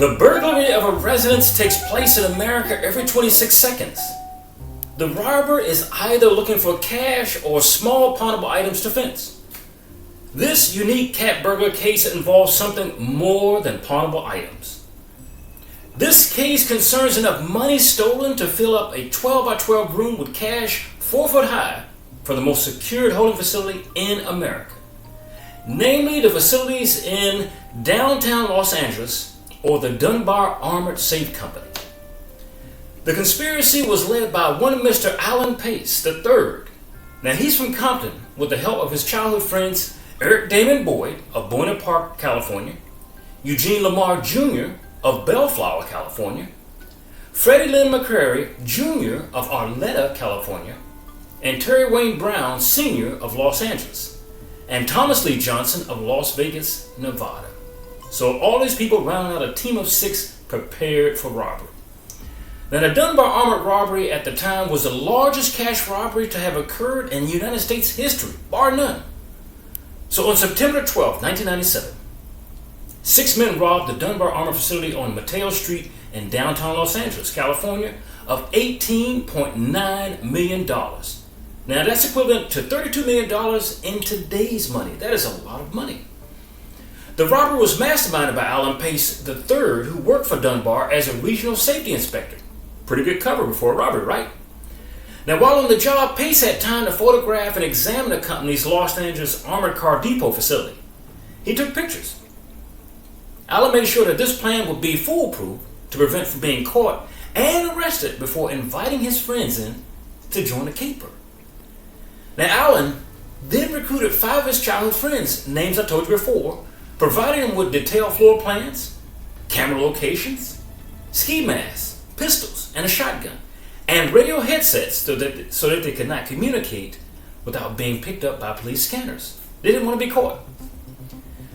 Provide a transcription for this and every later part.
The burglary of a residence takes place in America every 26 seconds. The robber is either looking for cash or small pawnable items to fence. This unique cat burglar case involves something more than pawnable items. This case concerns enough money stolen to fill up a 12 by 12 room with cash 4 foot high for the most secured holding facility in America. Namely, the facilities in downtown Los Angeles or the Dunbar Armored Safe Company. The conspiracy was led by one Mr. Alan Pace III. Now he's from Compton with the help of his childhood friends Eric Damon Boyd of Buena Park, California, Eugene Lamar Jr. of Bellflower, California, Freddie Lynn McCrary Jr. of Arleta, California, and Terry Wayne Brown Sr. of Los Angeles, and Thomas Lee Johnson of Las Vegas, Nevada. So all these people rounded out a team of 6 prepared for robbery. Now the Dunbar armored robbery at the time was the largest cash robbery to have occurred in United States history, bar none. So on September 12, 1997, 6 men robbed the Dunbar Armored Facility on Mateo Street in downtown Los Angeles, California, of $18.9 million. Now that's equivalent to $32 million in today's money. That is a lot of money. The robbery was masterminded by Alan Pace III, who worked for Dunbar as a regional safety inspector. Pretty good cover before a robbery, right? Now, while on the job, Pace had time to photograph and examine the company's Los Angeles Armored Car Depot facility. He took pictures. Alan made sure that this plan would be foolproof to prevent from being caught and arrested before inviting his friends in to join the caper. Now, Alan then recruited 5 of his childhood friends, names I told you before, providing them with detailed floor plans, camera locations, ski masks, pistols, and a shotgun, and radio headsets so that they could not communicate without being picked up by police scanners. They didn't want to be caught.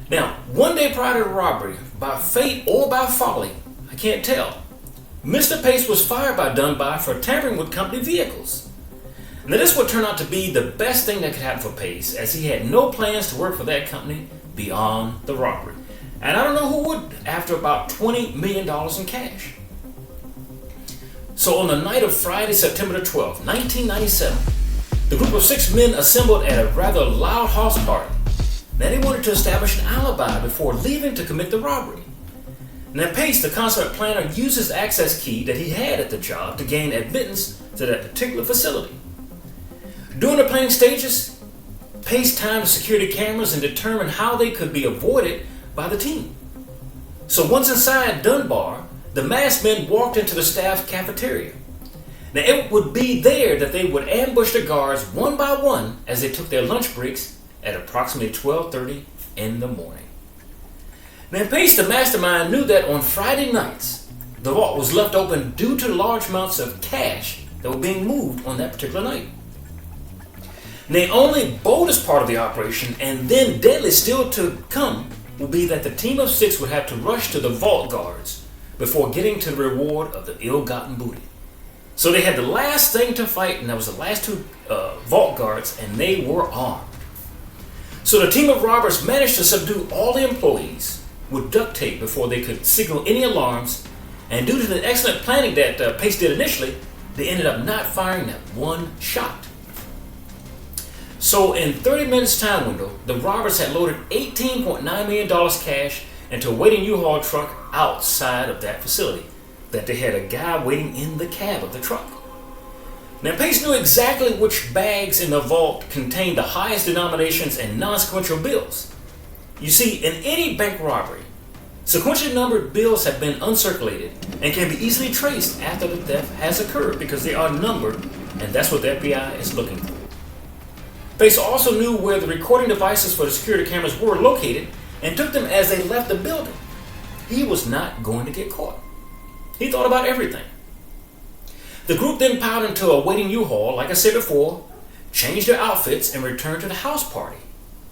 Now, one day prior to the robbery, by fate or by folly, I can't tell, Mr. Pace was fired by Dunbar for tampering with company vehicles. Now this would turn out to be the best thing that could happen for Pace, as he had no plans to work for that company beyond the robbery. And I don't know who would after about $20 million in cash. So on the night of Friday, September 12, 1997, the group of 6 men assembled at a rather loud house party. Now they wanted to establish an alibi before leaving to commit the robbery. Now Pace, the consummate planner, used his access key that he had at the job to gain admittance to that particular facility. During the planning stages, Pace timed the security cameras and determined how they could be avoided by the team. So once inside Dunbar, the masked men walked into the staff cafeteria. Now it would be there that they would ambush the guards one by one as they took their lunch breaks at approximately 12:30 in the morning. Now Pace, the mastermind, knew that on Friday nights, the vault was left open due to the large amounts of cash that were being moved on that particular night. Now, the only boldest part of the operation, and then deadly still to come, will be that the team of 6 would have to rush to the vault guards before getting to the reward of the ill-gotten booty. So they had the last thing to fight, and that was the last 2 vault guards, and they were armed. So the team of robbers managed to subdue all the employees with duct tape before they could signal any alarms, and due to the excellent planning that Pace did initially, they ended up not firing that one shot. So in 30 minutes time window, the robbers had loaded $18.9 million cash into a waiting U-Haul truck outside of that facility, that they had a guy waiting in the cab of the truck. Now Pace knew exactly which bags in the vault contained the highest denominations and non-sequential bills. You see, in any bank robbery, sequentially numbered bills have been uncirculated and can be easily traced after the theft has occurred because they are numbered, and that's what the FBI is looking for. Pace also knew where the recording devices for the security cameras were located and took them as they left the building. He was not going to get caught. He thought about everything. The group then piled into a waiting U-Haul, like I said before, changed their outfits, and returned to the house party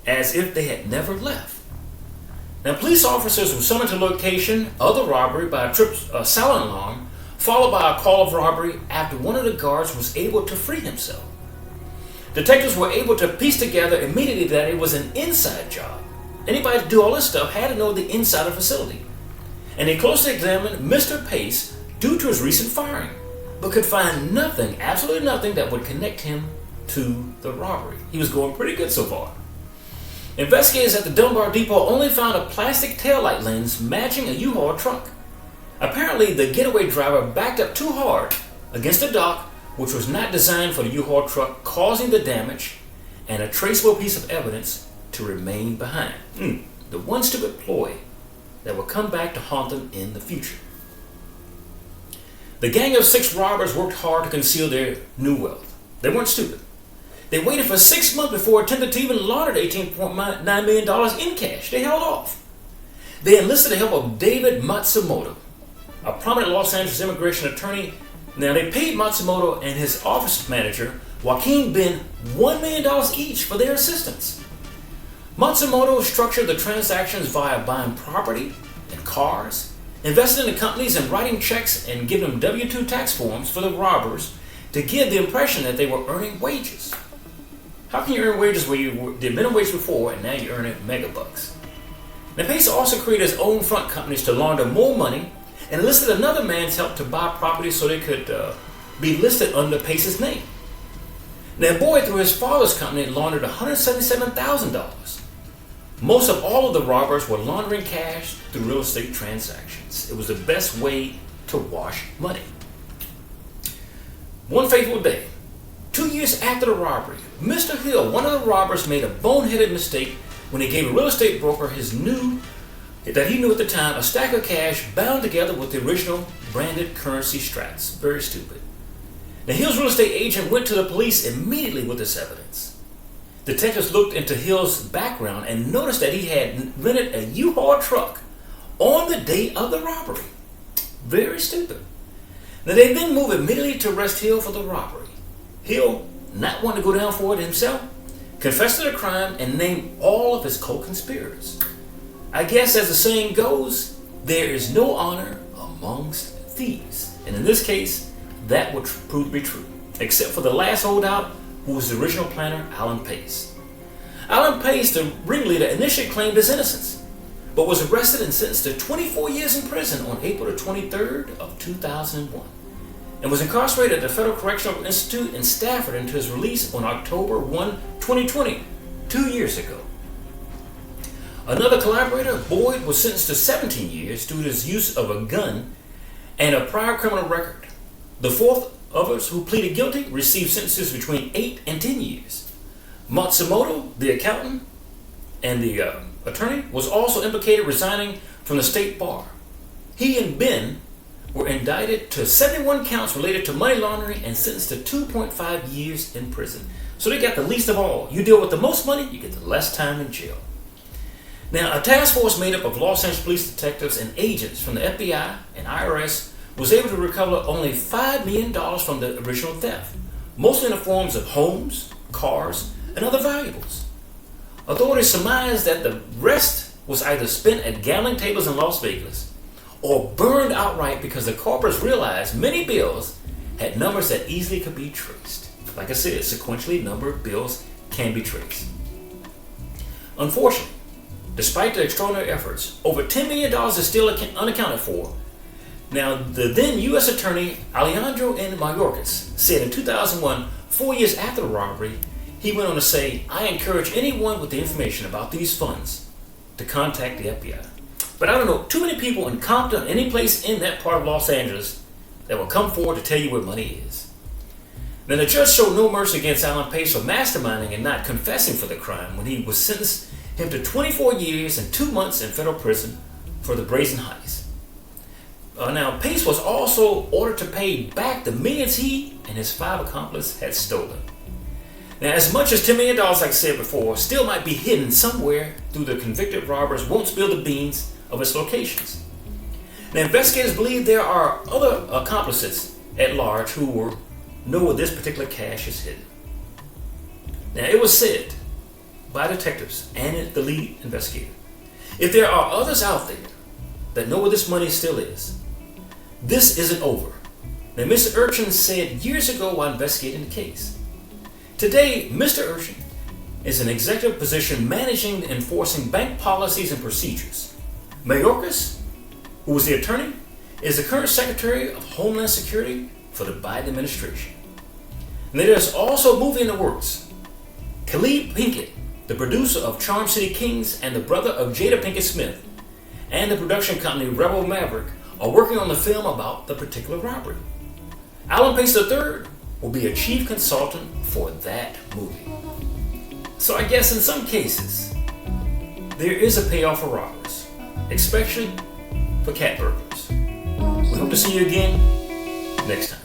as if they had never left. Now, police officers were summoned to the location of the robbery by a trip silent alarm, followed by a call of robbery after one of the guards was able to free himself. Detectives were able to piece together immediately that it was an inside job. Anybody to do all this stuff had to know the inside of the facility. and they closely examined Mr. Pace due to his recent firing, but could find nothing, absolutely nothing, that would connect him to the robbery. He was going pretty good so far. Investigators at the Dunbar Depot only found a plastic taillight lens matching a U-Haul truck. Apparently, the getaway driver backed up too hard against a dock, which was not designed for the U-Haul truck, causing the damage and a traceable piece of evidence to remain behind. The one stupid ploy that will come back to haunt them in the future. The gang of 6 robbers worked hard to conceal their new wealth. They weren't stupid. They waited for 6 months before attempting to even launder $18.9 million in cash. They held off. They enlisted the help of David Matsumoto, a prominent Los Angeles immigration attorney. Now, they paid Matsumoto and his office manager, Joaquin Bin, $1 million each for their assistance. Matsumoto structured the transactions via buying property and cars, investing in the companies and writing checks and giving them W-2 tax forms for the robbers to give the impression that they were earning wages. How can you earn wages where you did minimum wage before and now you're earning megabucks? Now, Pace also created his own front companies to launder more money and enlisted another man's help to buy properties so they could be listed under Pace's name. Now, Boyd, through his father's company, laundered $177,000. Most of all of the robbers were laundering cash through real estate transactions. It was the best way to wash money. One fateful day, 2 years after the robbery, Mr. Hill, one of the robbers, made a boneheaded mistake when he gave a real estate broker he knew at the time, a stack of cash bound together with the original branded currency strats. Very stupid. Now, Hill's real estate agent went to the police immediately with this evidence. Detectives looked into Hill's background and noticed that he had rented a U-Haul truck on the day of the robbery. Very stupid. Now, they then moved immediately to arrest Hill for the robbery. Hill, not wanting to go down for it himself, confessed to the crime and named all of his co-conspirators. I guess, as the saying goes, there is no honor amongst thieves. And in this case, that would prove to be true, except for the last holdout, who was the original planner, Alan Pace. Alan Pace, the ringleader, initially claimed his innocence, but was arrested and sentenced to 24 years in prison on April the 23rd of 2001, and was incarcerated at the Federal Correctional Institute in Stafford until his release on October 1, 2020, 2 years ago. Another collaborator, Boyd, was sentenced to 17 years due to his use of a gun and a prior criminal record. The 4th others who pleaded guilty received sentences between 8 and 10 years. Matsumoto, the accountant and the attorney, was also implicated, resigning from the state bar. He and Ben were indicted to 71 counts related to money laundering and sentenced to 2.5 years in prison. So they got the least of all. You deal with the most money, you get the less time in jail. Now, a task force made up of Los Angeles police detectives and agents from the FBI and IRS was able to recover only $5 million from the original theft, mostly in the forms of homes, cars, and other valuables. Authorities surmised that the rest was either spent at gambling tables in Las Vegas or burned outright because the corporates realized many bills had numbers that easily could be traced. Like I said, sequentially numbered bills can be traced. Unfortunately, despite the extraordinary efforts, over $10 million is still unaccounted for. Now, the then U.S. Attorney Alejandro N. Mayorkas said in 2001, 4 years after the robbery, he went on to say, "I encourage anyone with the information about these funds to contact the FBI." But I don't know too many people in Compton, any place in that part of Los Angeles, that will come forward to tell you where money is. Then the judge showed no mercy against Alan Pace for masterminding and not confessing for the crime when he was sentenced him to 24 years and 2 months in federal prison for the brazen heist. Now, Pace was also ordered to pay back the millions he and his 5 accomplices had stolen. Now, as much as $10 million, like I said before, still might be hidden somewhere through the convicted robbers won't spill the beans of its locations. Now, investigators believe there are other accomplices at large who know where this particular cash is hidden. Now, it was said by detectives and the lead investigator, if there are others out there that know where this money still is, this isn't over. Now, Mr. Urchin said years ago while investigating the case. Today, Mr. Urchin is in an executive position managing and enforcing bank policies and procedures. Mayorkas who was the attorney, is the current Secretary of Homeland Security for the Biden administration. And there's also a movie in the works. Khalid Pinkett, the producer of Charm City Kings and the brother of Jada Pinkett Smith, and the production company Rebel Maverick are working on the film about the particular robbery. Alan Pace III will be a chief consultant for that movie. So I guess in some cases, there is a payoff for robbers, especially for cat burglars. We hope to see you again next time.